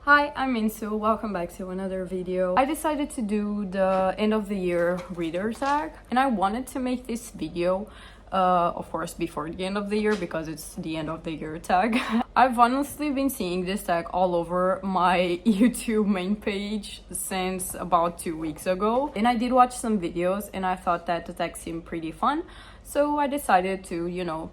Hi, I'm Minsoo. Welcome back to another video. I decided to do the end of the year reader tag, and I wanted to make this video of course before the end of the year because it's the end of the year tag. I've honestly been seeing this tag all over my YouTube main page since about 2 weeks ago, and I did watch some videos and I thought that the tag seemed pretty fun, so I decided to,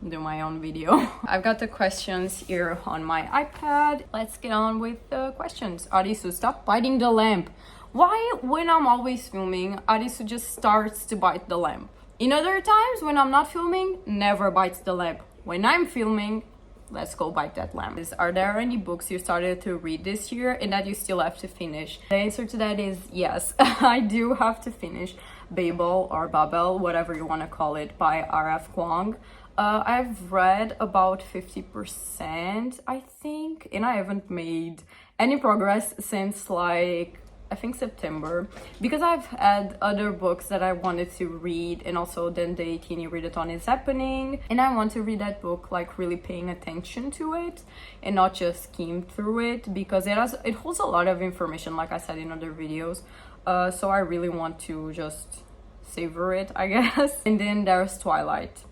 do my own video. I've got the questions here on my iPad. Let's get on with the questions. Arisu, stop biting the lamp. Why, when I'm always filming, Arisu just starts to bite the lamp? In other times, when I'm not filming, never bites the lamp. When I'm filming, let's go bite that lamp. Are there any books you started to read this year and that you still have to finish? The answer to that is yes. I do have to finish Babel or Babel, whatever you want to call it, by R.F. Kuang. I've read about 50%, I think, and I haven't made any progress since I think September, because I've had other books that I wanted to read, and also then the teeny readathon is happening, and I want to read that book really paying attention to it and not just skim through it, because it holds a lot of information, like I said in other videos, so I really want to just savor it, I guess. And then there's Twilight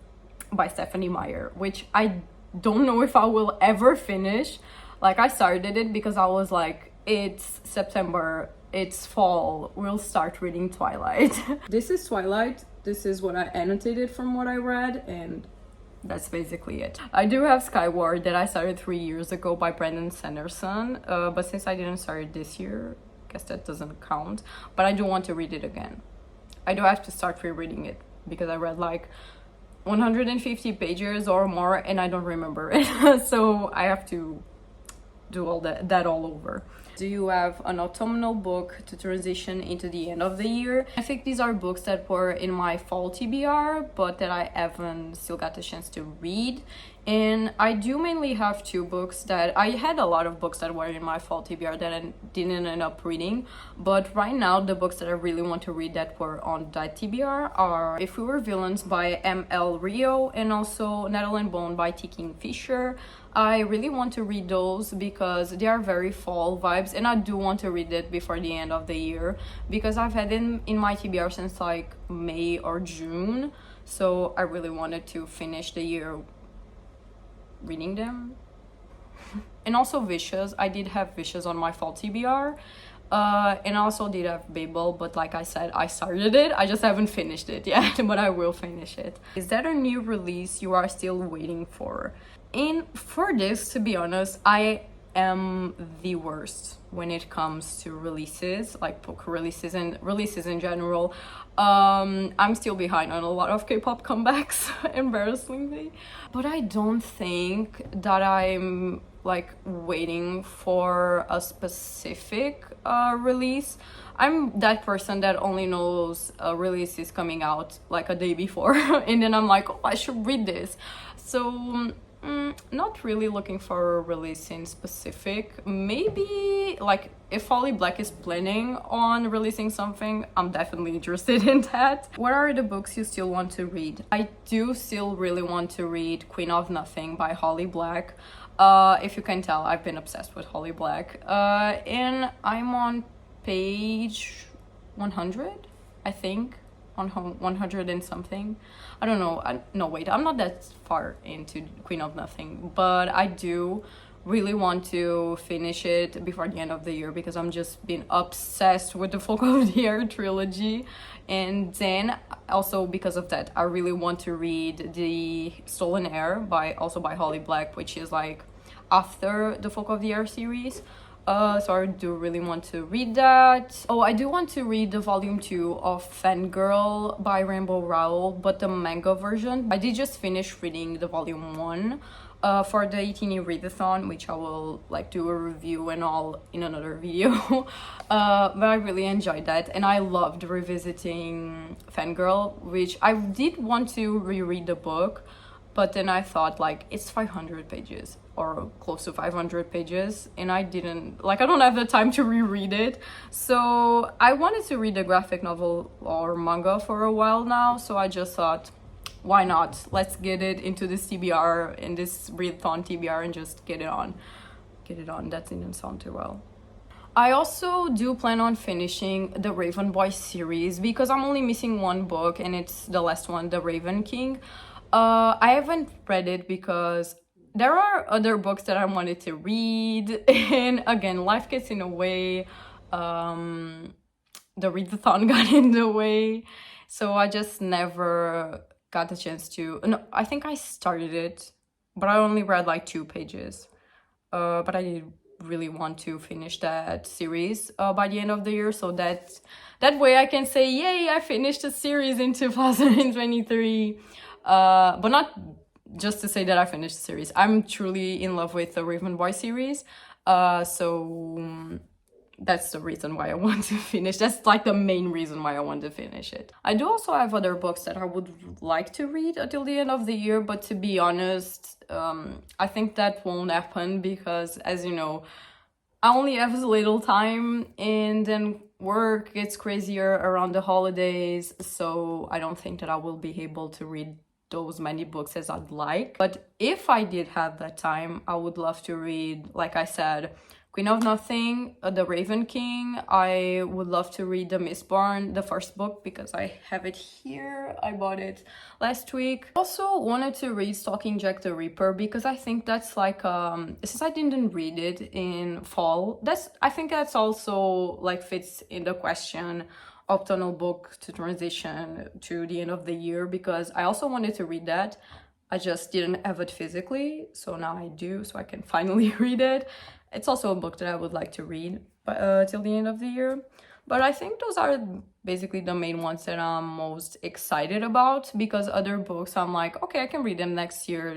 by Stephanie Meyer, which I don't know if I will ever finish. I started it because I was like, it's September, it's fall, we'll start reading Twilight. This is Twilight. This is what I annotated from what I read, and that's basically it. I do have Skyward that I started 3 years ago by Brandon Sanderson, but since I didn't start it this year, I guess that doesn't count, but I do want to read it again. I do have to start rereading it because I read 150 pages or more and I don't remember it. So I have to do all that all over. Do you have an autumnal book to transition into the end of the year? I think these are books that were in my fall TBR, but that I haven't still got the chance to read. And I do mainly have two books that I had a lot of books that were in my fall TBR that I didn't end up reading. But right now, the books that I really want to read that were on that TBR are If We Were Villains by M.L. Rio and also Nettle and Bone by T. Kingfisher. I really want to read those because they are very fall vibes, and I do want to read it before the end of the year because I've had them in my TBR since May or June, so I really wanted to finish the year reading them. And also Vicious. I did have Vicious on my fall TBR, and I also did have Babel, but like I said, I started it, I just haven't finished it yet, but I will finish it. Is that a new release you are still waiting for? And for this, to be honest, I am the worst when it comes to releases, book releases and releases in general. I'm still behind on a lot of K-pop comebacks, embarrassingly. But I don't think that I'm waiting for a specific release. I'm that person that only knows a release is coming out a day before and then I'm like, oh, I should read this. So not really looking for a release in specific. Maybe if Holly Black is planning on releasing something, I'm definitely interested in that. What are the books you still want to read? I do still really want to read Queen of Nothing by Holly Black. If you can tell, I've been obsessed with Holly Black. And I'm on page 100, I think. On 100 and something. I don't know. No, wait, I'm not that far into Queen of Nothing, but I do really want to finish it before the end of the year because I'm just been obsessed with the Folk of the Air trilogy. And then also because of that, I really want to read the Stolen Air by Holly Black, which is after the Folk of the Air series. So I do really want to read that. Oh, I do want to read the volume 2 of Fangirl by Rainbow Rowell, but the manga version. I did just finish reading the volume 1 for the 18 readathon, which I will do a review and all in another video. But I really enjoyed that, and I loved revisiting Fangirl, which I did want to reread the book, but then I thought it's 500 pages or close to 500 pages, and I didn't I don't have the time to reread it. So I wanted to read a graphic novel or manga for a while now, so I just thought, why not? Let's get it into this TBR, in this readathon TBR, and just get it on. get it on. That didn't sound too well. I also do plan on finishing the Raven Boy series because I'm only missing one book, and it's the last one, The Raven King. I haven't read it because there are other books that I wanted to read, and again, life gets in the way. The readathon got in the way, so I just never got the chance to. No, I think I started it, but I only read like 2 pages. But I did really want to finish that series by the end of the year, so that way I can say, yay, I finished the series in 2023. But not just to say that I finished the series. I'm truly in love with the Raven Boy series, so that's the reason why I want to finish. That's like the main reason why I want to finish it. I do also have other books that I would like to read until the end of the year, but to be honest, I think that won't happen because, as you know, I only have a little time, and then work gets crazier around the holidays, so I don't think that I will be able to read those many books as I'd like. But if I did have that time, I would love to read, like I said, Queen of Nothing, The Raven King. I would love to read The Mistborn, the first book, because I have it here. I bought it last week. Also wanted to read Stalking Jack the Ripper because I think that's like, since I didn't read it in fall, I think that's also like fits in the question of tonal book to transition to the end of the year, because I also wanted to read that. I just didn't have it physically, so now I do, so I can finally read it. It's also a book that I would like to read till the end of the year. But I think those are basically the main ones that I'm most excited about, because other books I'm like, okay, I can read them next year.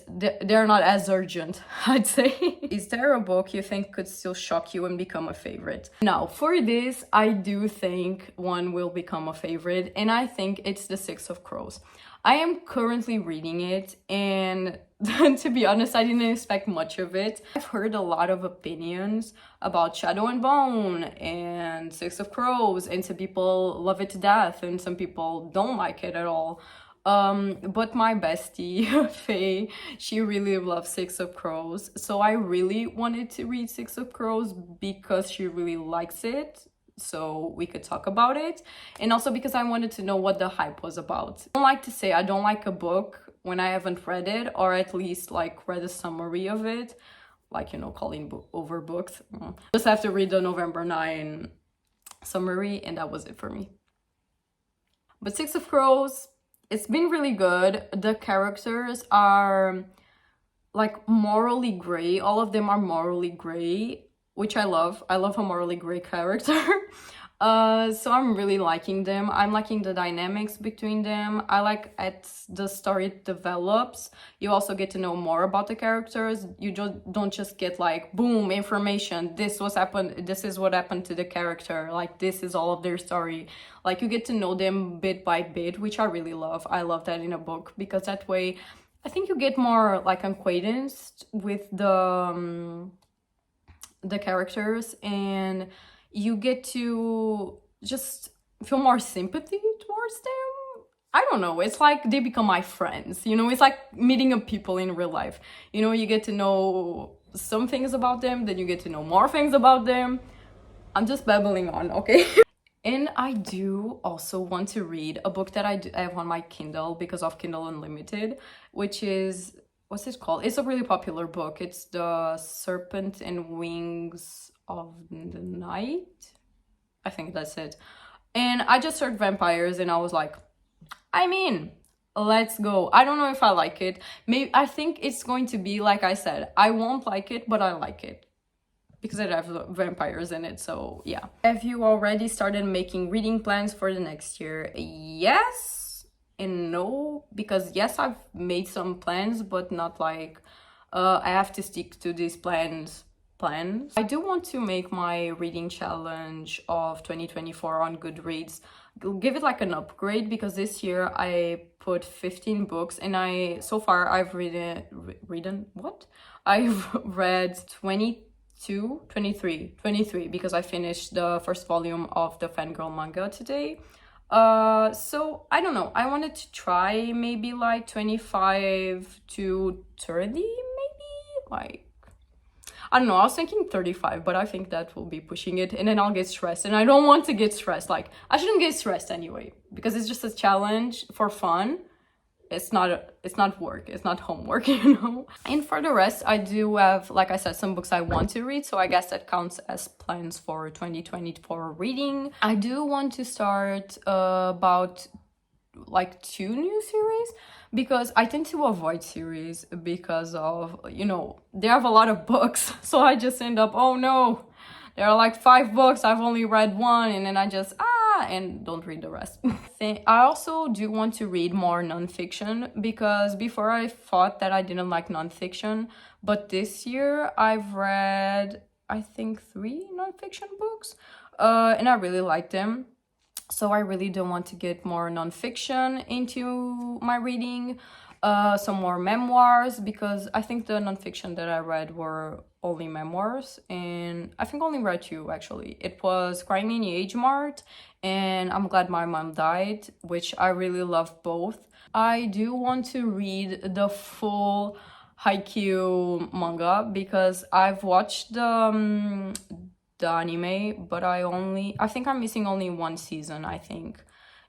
They're not as urgent, I'd say. Is there a book you think could still shock you and become a favorite? Now, for this, I do think one will become a favorite, and I think it's The Six of Crows. I am currently reading it, and to be honest, I didn't expect much of it. I've heard a lot of opinions about Shadow and Bone and Six of Crows, and some people love it to death, and some people don't like it at all. But my bestie, Faye, she really loves Six of Crows, so I really wanted to read Six of Crows because she really likes it, so we could talk about it, and also because I wanted to know what the hype was about. I don't like to say I don't like a book when I haven't read it, or at least like read a summary of it, like, you know, calling over books. Just have to read the November 9 summary, and that was it for me. But Six of Crows, it's been really good. The characters are like morally gray. All of them are morally gray, which I love. I love a morally gray character. So I'm really liking them. I'm liking the dynamics between them. I like as the story develops, you also get to know more about the characters. You don't just get like, boom, information, this is what happened to the character, like this is all of their story. Like, you get to know them bit by bit, which I really love. I love that in a book, because that way I think you get more like acquainted with the characters, and you get to just feel more sympathy towards them. I don't know, it's like they become my friends, you know? It's like meeting up people in real life, you know? You get to know some things about them, then you get to know more things about them. I'm just babbling on, okay? And I do also want to read a book that I have on my Kindle because of Kindle Unlimited, which is, what's it called? It's a really popular book. It's The Serpent and Wings of the Night. I think that's it. And I just heard vampires, and I was like, I'm in. Let's go. I don't know if I like it. Maybe I think it's going to be like I said. I won't like it, but I like it because it has vampires in it. So yeah. Have you already started making reading plans for the next year? Yes and no, because yes, I've made some plans, but not like I have to stick to these plans. I do want to make my reading challenge of 2024 on Goodreads, give it like an upgrade, because this year I put 15 books, and so far I've read 23 because I finished the first volume of the Fangirl manga today. So I don't know, I wanted to try maybe like 25 to 30, maybe, like I don't know, I was thinking 35, but I think that will be pushing it, and then I'll get stressed, and I don't want to get stressed. Like, I shouldn't get stressed anyway, because it's just a challenge for fun. It's not work, it's not homework, you know. And for the rest, I do have, like I said, some books I want to read, so I guess that counts as plans for 2024 reading. I do want to start about like 2 new series, because I tend to avoid series because of, you know, they have a lot of books, so I just end up, oh no, there are like 5 books, I've only read 1, and then I just and don't read the rest. I also do want to read more nonfiction, because before I thought that I didn't like nonfiction, but this year I've read, I think, 3 nonfiction books, and I really like them. So I really do want to get more nonfiction into my reading, some more memoirs, because I think the nonfiction that I read were only memoirs, and I think only read 2 actually. It was Crying in the Age Mart and I'm Glad My Mom Died, which I really love both. I do want to read the full Haikyuu manga, because I've watched the anime, but I think I'm missing only 1 season, I think.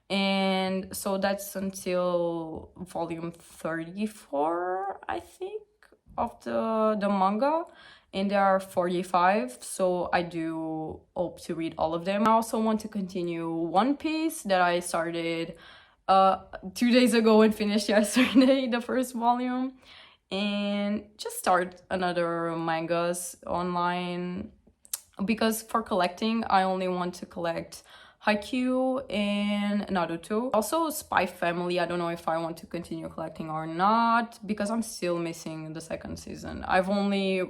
And so that's until volume 34, I think, of the manga, and there are 45, so I do hope to read all of them. I also want to continue One Piece that I started 2 days ago and finished yesterday, the first volume, and just start another mangas online, because for collecting, I only want to collect Haikyuu and Naruto. Also, Spy Family, I don't know if I want to continue collecting or not, because I'm still missing the 2nd season. I've only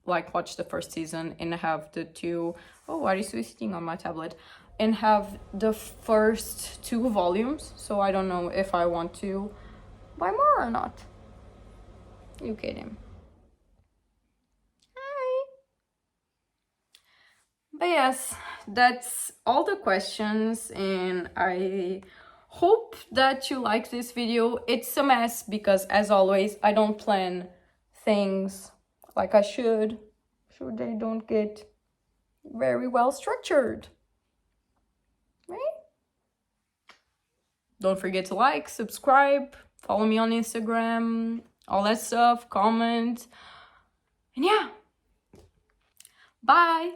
like watched the 1st season and have the 2... Oh, why are you sitting on my tablet? And have the first 2 volumes, so I don't know if I want to buy more or not. You kidding? But yes, that's all the questions, and I hope that you like this video. It's a mess because, as always, I don't plan things like I should, so they don't get very well structured, right? Don't forget to like, subscribe, follow me on Instagram, all that stuff, comment, and yeah, bye!